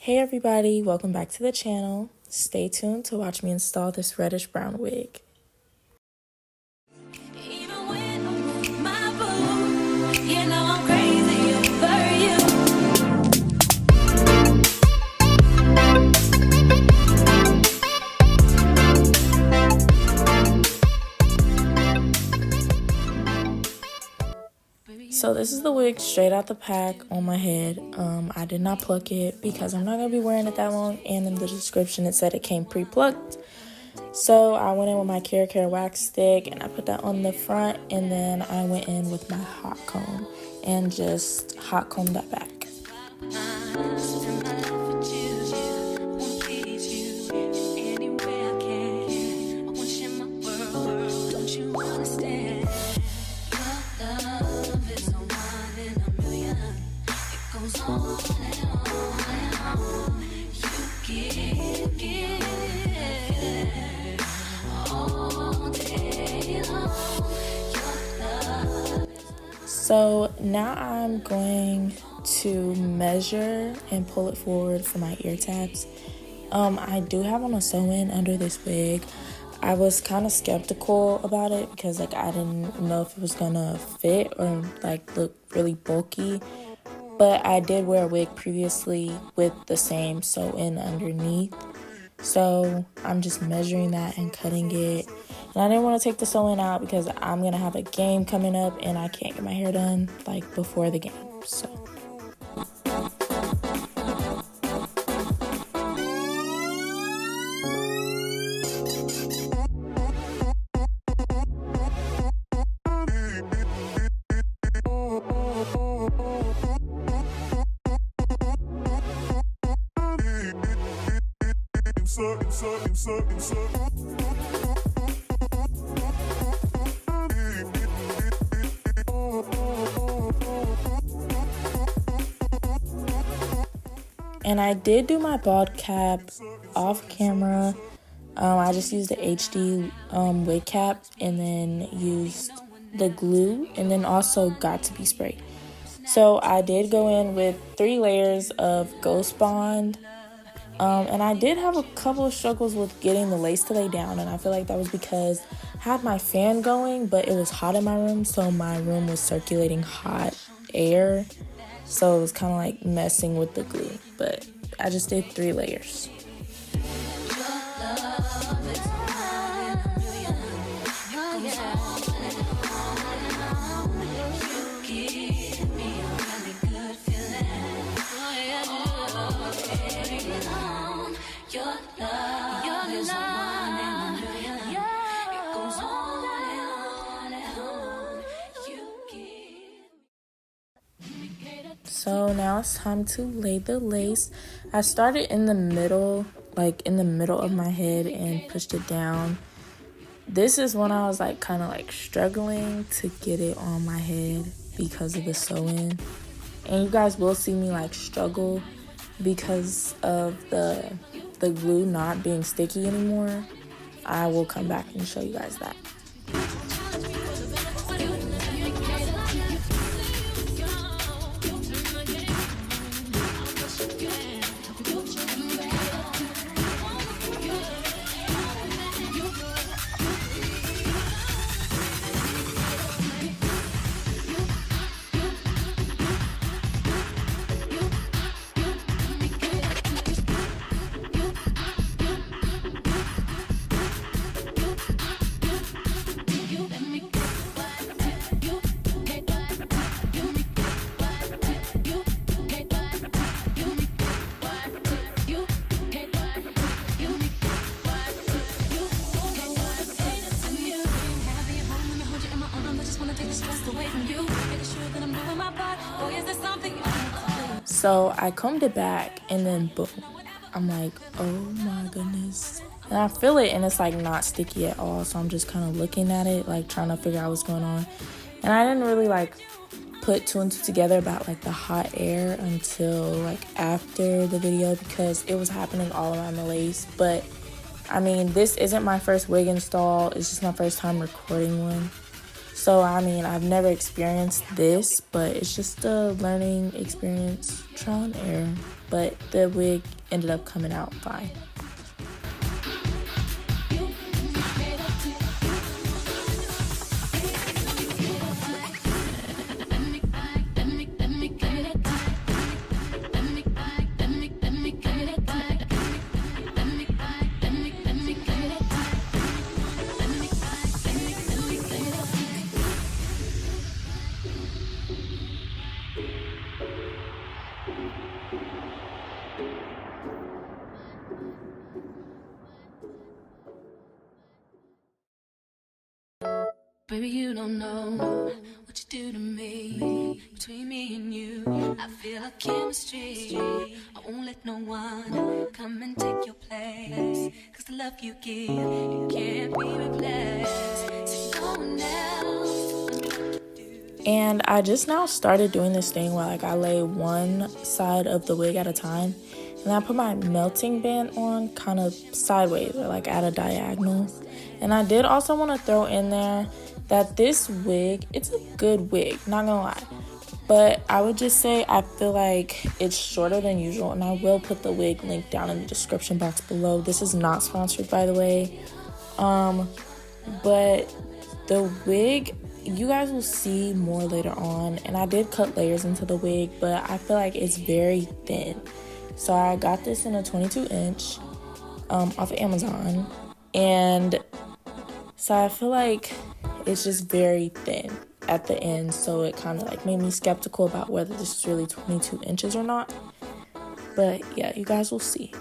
Hey everybody, welcome back to the channel. Stay tuned to watch me install this reddish brown wig. So this is the wig straight out the pack on my head. I did not pluck it because I'm not going to be wearing it that long, and in the description it said it came pre-plucked. So I went in with my Care wax stick and I put that on the front, and then I went in with my hot comb and just hot combed that back. So now I'm going to measure and pull it forward for my ear tabs. I do have on a sew-in under this wig. I was kind of skeptical about it because I didn't know if it was gonna fit or look really bulky. But I did wear a wig previously with the same sew-in underneath. So I'm just measuring that and cutting it. And I didn't want to take the sewing out because I'm going to have a game coming up and I can't get my hair done before the game. So. And I did do my bald cap off camera. I just used the HD wig cap and then used the glue and then also got to be sprayed. So I did go in with 3 layers of Ghost Bond. And I did have a couple of struggles with getting the lace to lay down, and I feel like that was because I had my fan going, but it was hot in my room, so my room was circulating hot air, so it was kind of messing with the glue, but I just did 3 layers. So now it's time to lay the lace. I started in the middle, of my head and pushed it down. This is when I was kind of struggling to get it on my head because of the sew-in. And you guys will see me struggle because of the glue not being sticky anymore. I will come back and show you guys that. So I combed it back and then boom, I'm like, oh my goodness. And I feel it and it's not sticky at all. So I'm just kind of looking at it, trying to figure out what's going on. And I didn't really put 2 and 2 together about the hot air until after the video because it was happening all around the lace. But I mean, this isn't my first wig install. It's just my first time recording one. So, I mean, I've never experienced this, but it's just a learning experience, trial and error. But the wig ended up coming out fine. Baby, you don't know what you do to me. Between me and you, I feel a chemistry. I won't let no one come and take your place. Cause the love you give, it can't be replaced. So no one else. And I just now started doing this thing where like I lay one side of the wig at a time, and I put my melting band on kind of sideways or like at a diagonal. And I did also want to throw in there that this wig, it's a good wig, not gonna lie. But I would just say I feel like it's shorter than usual, and I will put the wig link down in the description box below. This is not sponsored, by the way. But the wig, you guys will see more later on. And I did cut layers into the wig, but I feel like it's very thin. So I got this in a 22-inch off of Amazon. And so I feel like it's just very thin at the end. So it kind of like made me skeptical about whether this is really 22 inches or not. But yeah, you guys will see.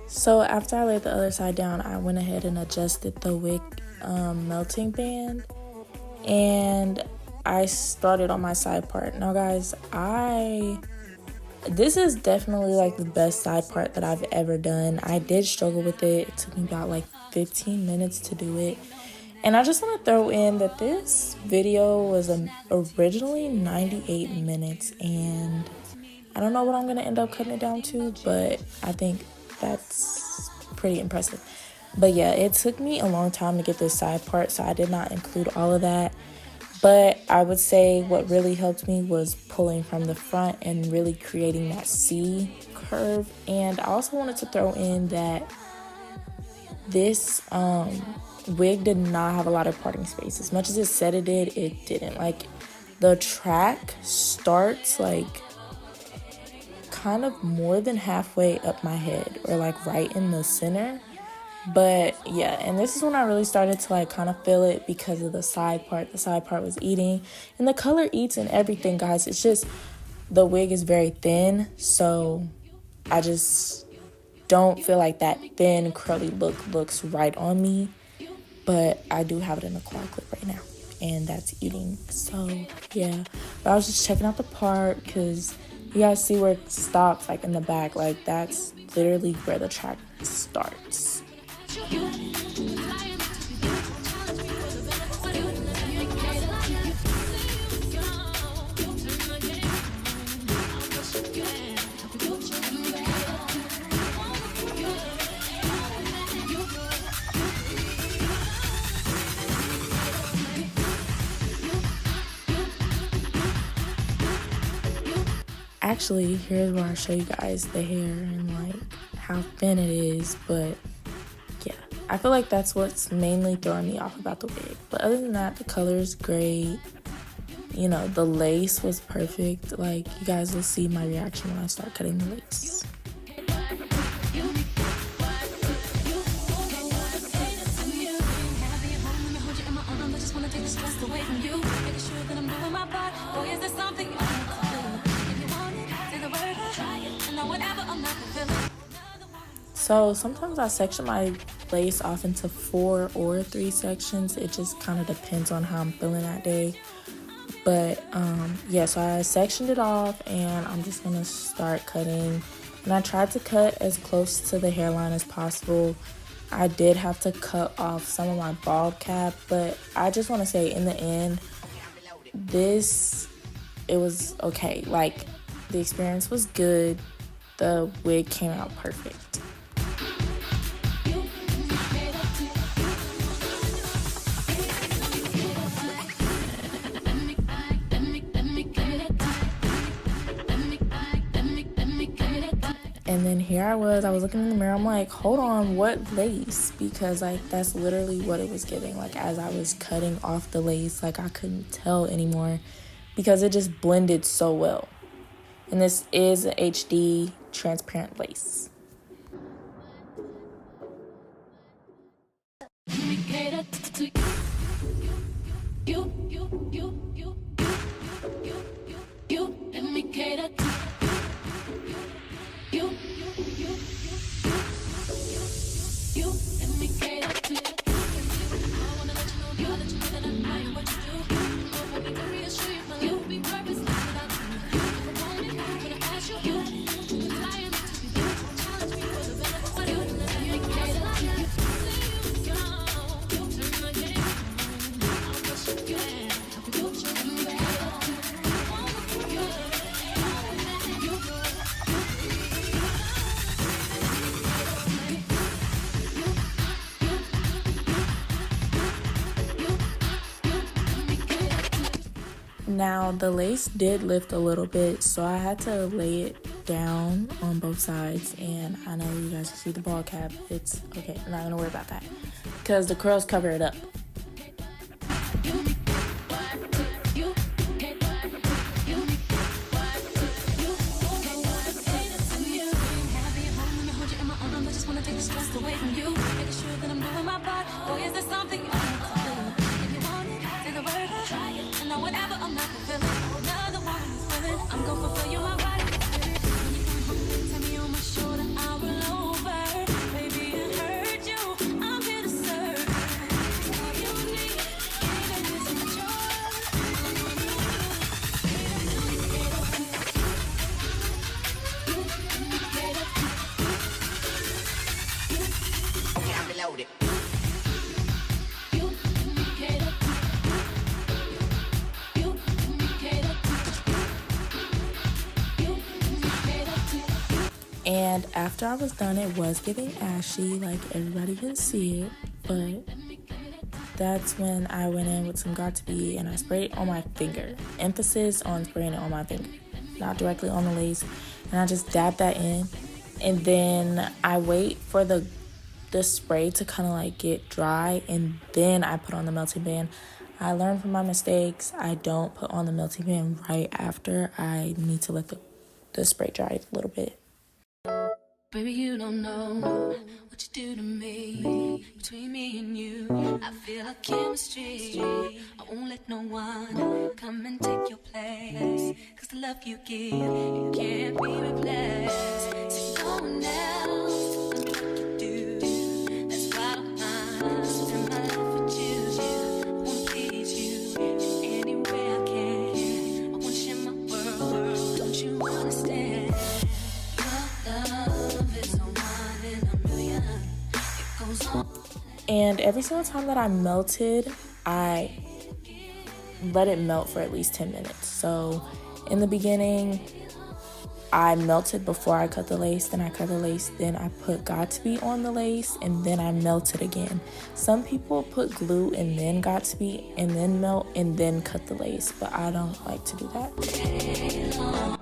So after I laid the other side down, I went ahead and adjusted the wig melting band, and I started on my side part. Now guys, this is definitely like the best side part that I've ever done. I did struggle with it. It took me about like 15 minutes to do it. And I just want to throw in that this video was originally 98 minutes, and I don't know what I'm going to end up cutting it down to, but I think that's pretty impressive. But yeah, it took me a long time to get this side part, so I did not include all of that. But I would say what really helped me was pulling from the front and really creating that C curve. And I also wanted to throw in that this wig did not have a lot of parting space. As much as it said it did, it didn't. Like, the track starts like kind of more than halfway up my head, or like right in the center. But yeah, and this is when I really started to like kind of feel it because of the side part. The side part was eating, and the color eats and everything, guys. It's just the wig is very thin, so I just don't feel like that thin curly look looks right on me. But I do have it in a claw clip right now, and that's eating. So yeah, but I was just checking out the part because you guys see where it stops, like in the back. Like, that's literally where the track starts. Actually, here's where I show you guys the hair and like how thin it is. But yeah, I feel like that's what's mainly throwing me off about the wig. But other than that, the color is great. You know, the lace was perfect. Like, you guys will see my reaction when I start cutting the lace. So sometimes I section my lace off into 4 or 3 sections. It just kind of depends on how I'm feeling that day. But yeah, so I sectioned it off and I'm just gonna start cutting. And I tried to cut as close to the hairline as possible. I did have to cut off some of my bald cap, but I just want to say in the end, it was okay. Like, the experience was good. The wig came out perfect. And then here I was looking in the mirror, I'm like, hold on, what lace? Because like, that's literally what it was giving. Like, as I was cutting off the lace, like, I couldn't tell anymore because it just blended so well. And this is a HD transparent lace. Now, the lace did lift a little bit, so I had to lay it down on both sides. And I know you guys can see the ball cap. It's okay. I'm not going to worry about that because the curls cover it up. And after I was done, it was giving ashy, like everybody can see it, but that's when I went in with some Got2b and I sprayed it on my finger. Emphasis on spraying it on my finger, not directly on the lace. And I just dab that in, and then I wait for the spray to kind of like get dry, and then I put on the melting band. I learned from my mistakes. I don't put on the melting band right after. I need to let the spray dry a little bit. Baby, you don't know what you do to me. Between me and you, I feel like chemistry. I won't let no one come and take your place. Cause the love you give, it can't be replaced. See, no one else can do like you do. That's why I'm spend my life with you. I wanna please you in any way I can. I wanna share my world, don't you understand? And every single time that I melted, I let it melt for at least 10 minutes. So in the beginning, I melted before I cut the lace, then I cut the lace, then I put Got2b on the lace, and then I melted again. Some people put glue and then Got2b and then melt and then cut the lace, but I don't like to do that.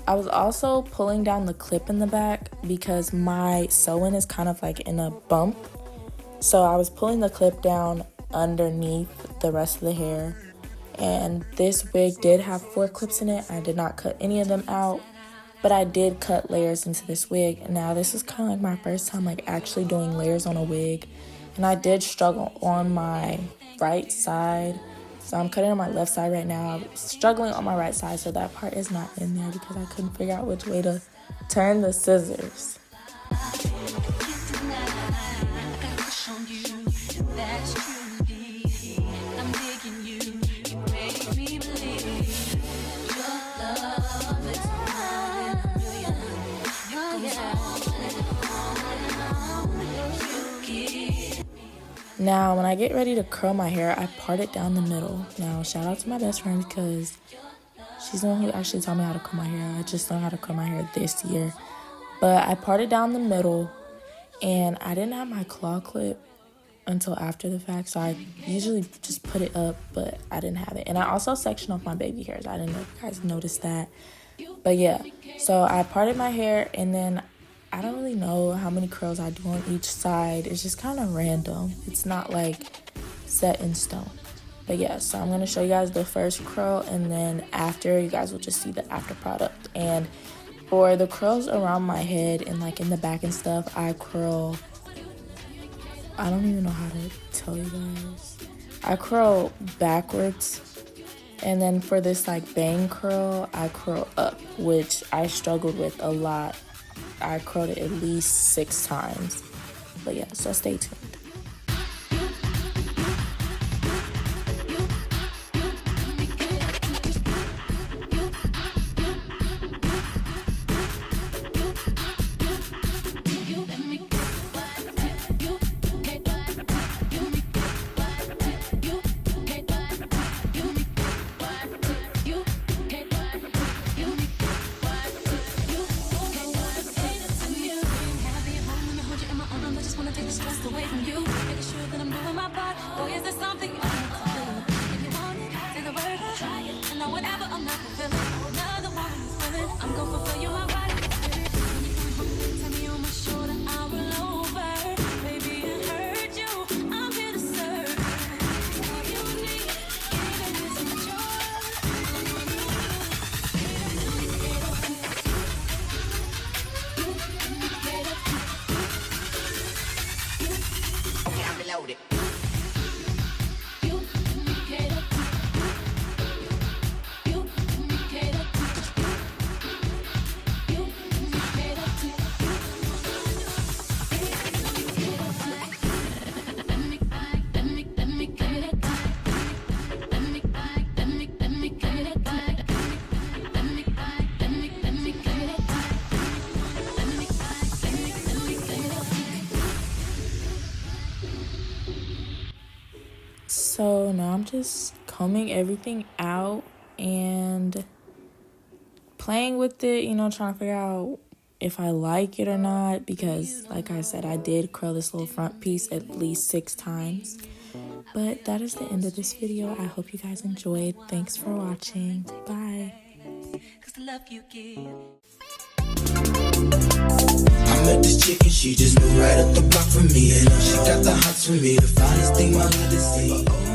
I was also pulling down the clip in the back because my sew-in is kind of like in a bump. So I was pulling the clip down underneath the rest of the hair. And this wig did have 4 clips in it. I did not cut any of them out, but I did cut layers into this wig. Now this is kind of like my first time like actually doing layers on a wig. And I did struggle on my right side. So I'm cutting on my left side right now. I'm struggling on my right side, so that part is not in there because I couldn't figure out which way to turn the scissors. Now, when I get ready to curl my hair, I part it down the middle. Now, shout out to my best friend because she's the one who actually taught me how to curl my hair. I just learned how to curl my hair this year. But I parted down the middle, and I didn't have my claw clip until after the fact, so I usually just put it up, but I didn't have it. And I also sectioned off my baby hairs. I didn't know if you guys noticed that. But yeah, so I parted my hair, and then I don't really know how many curls I do on each side. It's just kind of random. It's not like set in stone. But yeah, so I'm going to show you guys the first curl, and then after, you guys will just see the after product. And for the curls around my head and like in the back and stuff, I curl, I don't even know how to tell you guys. I curl backwards. And then for this like bang curl, I curl up, which I struggled with a lot. I curled it at least 6 times. But yeah, so stay tuned. So now I'm just combing everything out and playing with it, you know, trying to figure out if I like it or not, because like I said, I did curl this little front piece at least 6 times. But that is the end of this video. I hope you guys enjoyed. Thanks for watching. Bye. I met this chick and she just moved right up the block from me, and she got the hots for me, the finest thing my hood has seen.